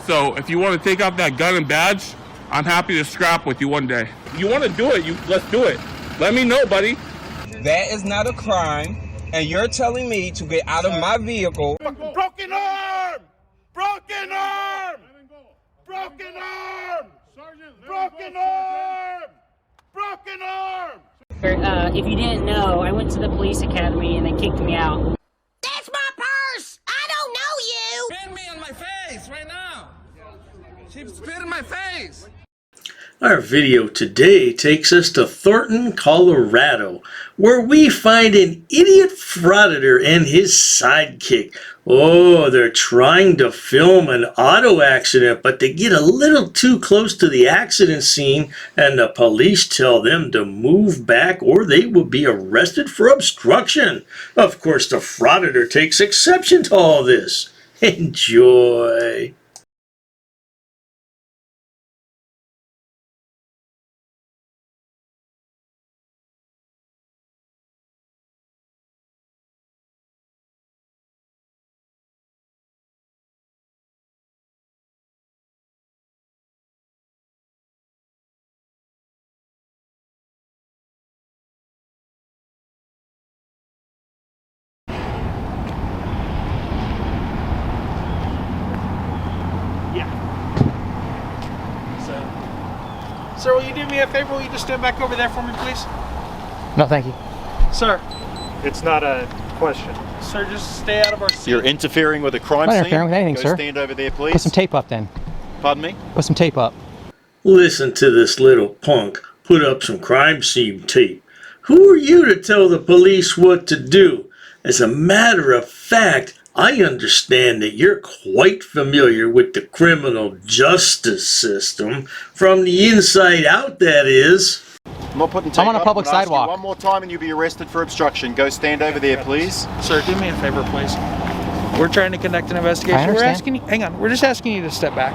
So if you want to take out that gun and badge, I'm happy to scrap with you one day. You want to do it, let's do it. Let me know, buddy. That is not a crime, and you're telling me to get out of my vehicle. Broken arm! Broken arm! Broken arm! Broken arm! Broken arm! If you didn't know, I went to the police academy and they kicked me out. That's my purse! I don't know you! Spit me on my face right now! She spit in my face! Our video today takes us to Thornton, Colorado, where we find an idiot frauditor and his sidekick. Oh, they're trying to film an auto accident, but they get a little too close to the accident scene, and the police tell them to move back or they will be arrested for obstruction. Of course, the frauditor takes exception to all this. Enjoy. Sir, will you do me a favor? Will you just stand back over there for me, please? No, thank you. Sir. It's not a question. Sir, just stay out of our seat. You're interfering with a crime scene? I'm not interfering with anything, Go sir. Stand over there, please. Put some tape up then. Pardon me? Put some tape up. Listen to this little punk put up some crime scene tape. Who are you to tell the police what to do? As a matter of fact, I understand that you're quite familiar with the criminal justice system. From the inside out, that is. I'm not putting tape I'm on a public up. I'm gonna ask you sidewalk. one more time and you'll be arrested for obstruction. Go stand over there, please. Sir, do me a favor, please. We're trying to conduct an investigation. I understand. We're asking you, hang on, we're just asking you to step back.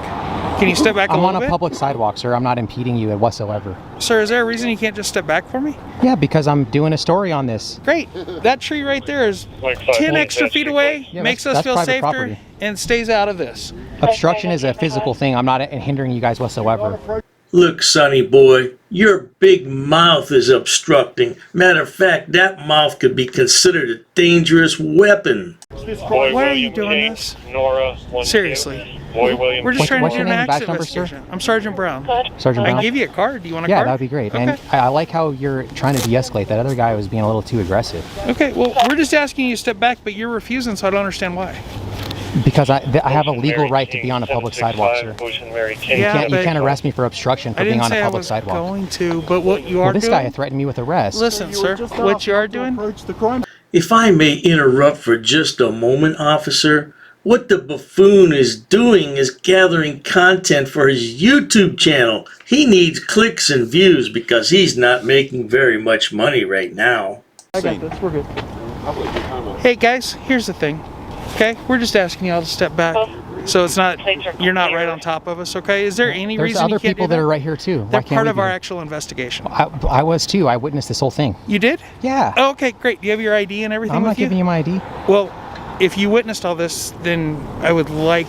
Can you step back a I'm little on bit? a public sidewalk, sir. I'm not impeding you whatsoever. Sir, is there a reason you can't just step back for me? Yeah, because I'm doing a story on this. Great. That tree right there is 10 extra feet away, Yeah, makes that's us feel private safer, property. and stays out of this. Obstruction is a physical thing. I'm not hindering you guys whatsoever. Look, sonny boy, your big mouth is obstructing. Matter of fact, that mouth could be considered a dangerous weapon. Why are you doing this? Seriously. We're just trying to What's do your an name and badge accident number, sir? investigation. I'm Sergeant Brown. Sergeant I Brown? can give you a card. Do you want a Yeah, card? that would be great. Okay. And I like how you're trying to de-escalate. That other guy was being a little too aggressive. Okay, well, we're just asking you to step back, but you're refusing, so I don't understand why. Because I have a legal right to be on a public sidewalk, sir. Yeah, You can't arrest me for obstruction for I being didn't on say a I public was sidewalk. going to, but what you are Well, this doing... guy threatened me with arrest. Listen, sir, what you are doing... If I may interrupt for just a moment, officer, what the buffoon is doing is gathering content for his YouTube channel. He needs clicks and views because he's not making very much money right now. I got this, we're good. Hey guys, here's the thing, okay? We're just asking y'all to step back. So it's not, you're not right on top of us, okay? Is there any There's reason you other can't people do that? that are right here too. They're Why can't part we of do our it? actual investigation. I was too. I witnessed this whole thing. You did? Yeah. Oh, okay, great. Do you have your ID and everything I'm with not giving you my ID. Well, if you witnessed all this, then I would like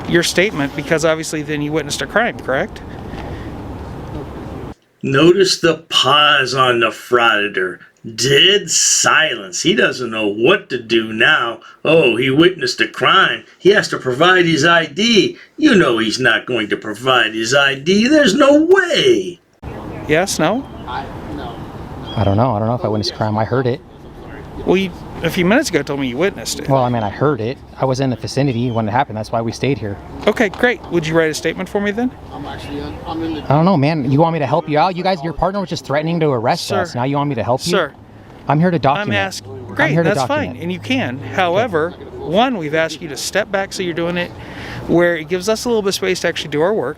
your statement, because obviously then you witnessed a crime, correct? Notice the pause on the frauditor. Dead silence. He doesn't know what to do now. Oh, he witnessed a crime. He has to provide his ID. You know he's not going to provide his ID. There's no way. Yes, no? I don't know. I don't know if I witnessed a crime. I heard it. Well, you, a few minutes ago told me you witnessed it. Well, I mean, I heard it. I was in the vicinity when it happened. That's why we stayed here. Okay, great. Would you write a statement for me then? I don't know, man. You want me to help you out? You guys, your partner was just threatening to arrest us. Now you want me to help you? Sir. I'm here to document. I'm asking. Great, that's fine, and you can. However, one, we've asked you to step back so you're doing it where it gives us a little bit of space to actually do our work.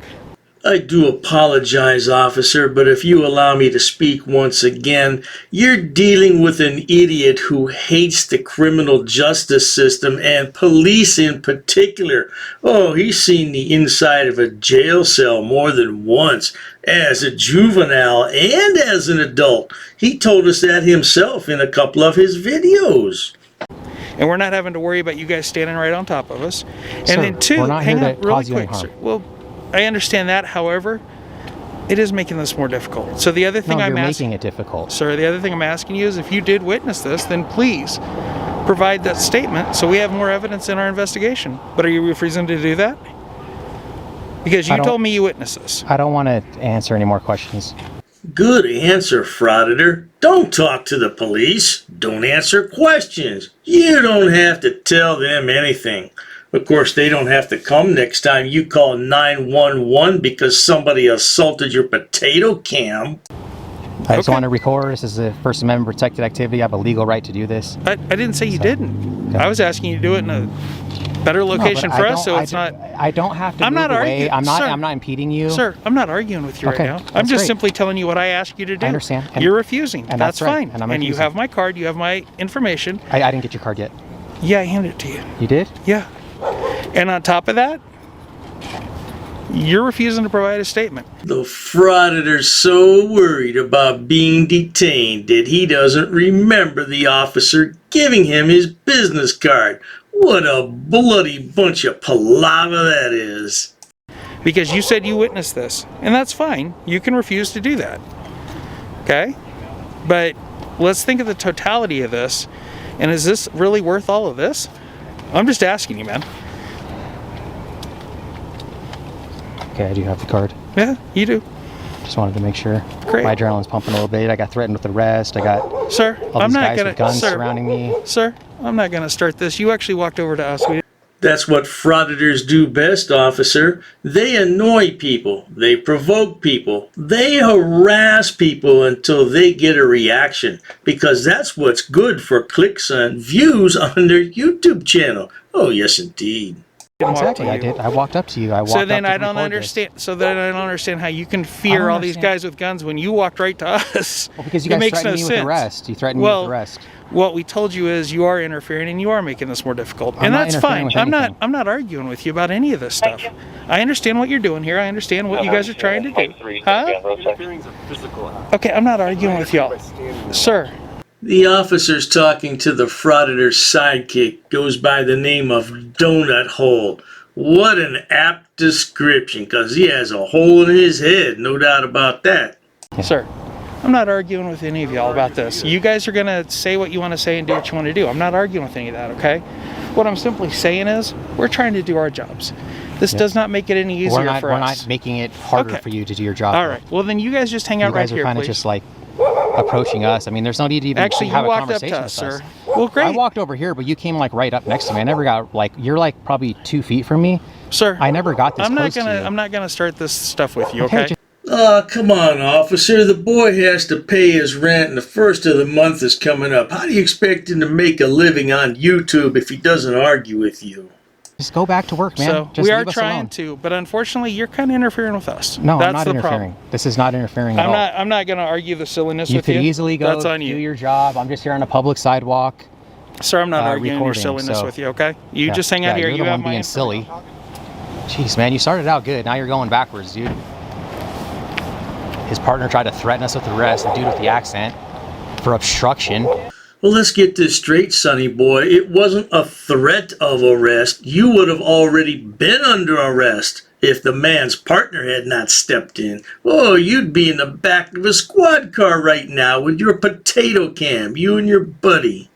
I do apologize, officer, but if you allow me to speak once again, you're dealing with an idiot who hates the criminal justice system and police in particular. Oh, he's seen the inside of a jail cell more than once, as a juvenile and as an adult. He told us that himself in a couple of his videos. and we're not having to worry about you guys standing right on top of us. And Sir, then two, we're not hang here on to really cause you any quick. harm. Sir. Well, I understand that. However, it is making this more difficult. So the other thing No, I'm you're asking, making it difficult. sir, the other thing I'm asking you is if you did witness this, then please provide that statement so we have more evidence in our investigation. But are you refusing to do that? Because you told me you witnessed this. I don't want to answer any more questions. Good answer, Frauditor. Don't talk to the police. Don't answer questions. You don't have to tell them anything. Of course, they don't have to come next time you call 911 because somebody assaulted your potato cam. I just want to record. This is a First Amendment protected activity. I have a legal right to do this. I didn't say you didn't. I was asking you to do it in a better location for us, so it's not. I don't have to. I'm not move away. arguing. I'm not impeding you. Sir, I'm not arguing with you right now. I'm that's just great. simply telling you what I asked you to do. I understand. And you're refusing. and that's that's right. fine. And I'm you refusing. have my card. You have my information. I didn't get your card yet. Yeah, I handed it to you. You did? Yeah. And on top of that, you're refusing to provide a statement. The Frauditor's so worried about being detained that he doesn't remember the officer giving him his business card. What a bloody bunch of palaver that is. Because you said you witnessed this, and that's fine. You can refuse to do that. Okay? But let's think of the totality of this, and is this really worth all of this? I'm just asking you, man. Okay, I do have the card. Yeah, you do. Just wanted to make sure. Great. My adrenaline's pumping a little bit. I got threatened with arrest. I got Sir, all I'm these not guys gonna with guns sir, surrounding me. Sir, I'm not gonna start this. You actually walked over to us. That's what Frauditors do best, officer. They annoy people. They provoke people. They harass people until they get a reaction. Because that's what's good for clicks and views on their YouTube channel. Oh, yes, indeed. Exactly, I did. I walked up to you. I walked So then up to I don't record understand. this. So then I don't understand how you can fear all these guys with guns when you walked right to us. Well, because you It guys makes threatened no me with sense. arrest. You threatened me with arrest. What we told you is you are interfering and you are making this more difficult, I'm and not that's interfering fine. with I'm anything. not arguing with you about any of this stuff. I understand what you're doing here. I understand what you guys are trying to do. Huh? Okay, I'm not arguing with y'all, sir. The officer's talking to the Frauditor's sidekick goes by the name of Donut Hole. What an apt description, because he has a hole in his head, no doubt about that. Sir, I'm not arguing with any of y'all about this. You guys are going to say what you want to say and do what you want to do. I'm not arguing with any of that, okay? What I'm simply saying is we're trying to do our jobs. This does not make it any easier for us. We're not making it harder for you to do your job. All right. Well, then you guys just hang out right here, You guys are kind of just like approaching us. I mean, there's no need to even Actually, have you a walked up conversation to with us, us. sir. Well, great. I walked over here, but you came like right up next to me. I never got like, you're like probably 2 feet from me. Sir, I never got this close to you. I'm not gonna start this stuff with you, okay? Oh, come on, officer. The boy has to pay his rent and the first of the month is coming up. How do you expect him to make a living on YouTube if he doesn't argue with you? Just go back to work, man. So Just we are leave us trying alone. to, but unfortunately, you're kind of interfering with us. No, That's I'm not the interfering. problem. This is not interfering at all. I'm not gonna argue the silliness You with could you. easily go That's on do you. your job. I'm just here on a public sidewalk. Sir, I'm not arguing your recording, silliness so- with you, okay? You Yeah, just hang out here. You're You the have one my being silly. Jeez, man, you started out good. Now you're going backwards, dude. His partner tried to threaten us with arrest, the dude with the accent, for obstruction. Well, let's get this straight, sonny boy. It wasn't a threat of arrest. You would have already been under arrest if the man's partner had not stepped in. Oh, you'd be in the back of a squad car right now with your potato cam, you and your buddy.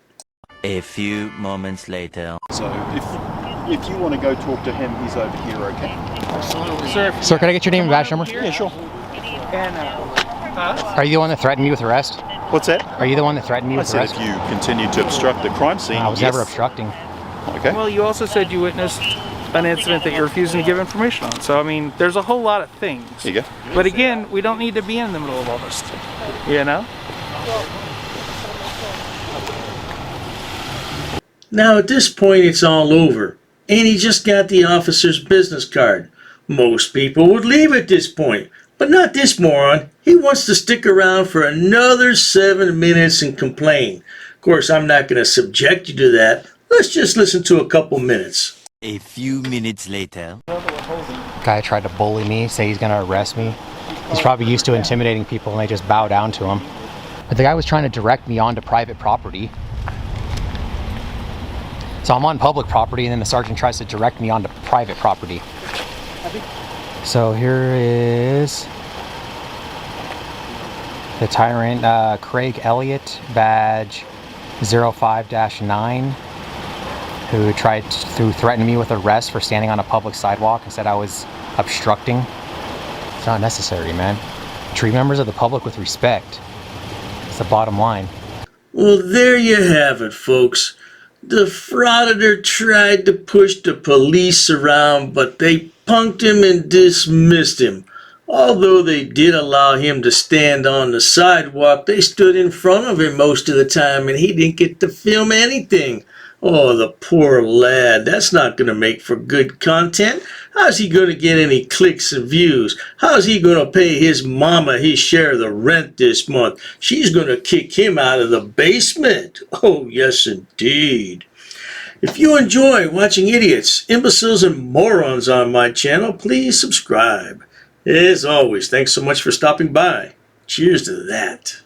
A few moments later. So if you want to go talk to him, he's over here, okay? Sir, can I get your name and badge number? Yeah, sure. Are you the one that threatened me with arrest? What's that? Are you the one that threatened me I with said arrest? if you continue to obstruct the crime scene, I was yes. never obstructing. Okay. Well, you also said you witnessed an incident that you're refusing to give information on. So, I mean, there's a whole lot of things. Here you go. But again, we don't need to be in the middle of all this, you know? Now, at this point, it's all over. And he just got the officer's business card. Most people would leave at this point. But not this moron. He wants to stick around for another 7 minutes and complain. Of course, I'm not going to subject you to that. Let's just listen to a couple minutes. A few minutes later. Guy tried to bully me, say he's gonna arrest me. He's probably used to intimidating people and they just bow down to him. But the guy was trying to direct me onto private property. So I'm on public property, and then the sergeant tries to direct me onto private property. So here is the tyrant, Craig Elliott, badge 05-9, who tried to threaten me with arrest for standing on a public sidewalk and said I was obstructing. It's not necessary, man. Treat members of the public with respect. It's the bottom line. Well, there you have it, folks. The Frauditor tried to push the police around, but they punked him and dismissed him. Although they did allow him to stand on the sidewalk, they stood in front of him most of the time and he didn't get to film anything. Oh, the poor lad. That's not going to make for good content. How's he going to get any clicks and views? How's he going to pay his mama his share of the rent this month? She's going to kick him out of the basement. Oh, yes, indeed. If you enjoy watching idiots, imbeciles, and morons on my channel, please subscribe. As always, thanks so much for stopping by. Cheers to that.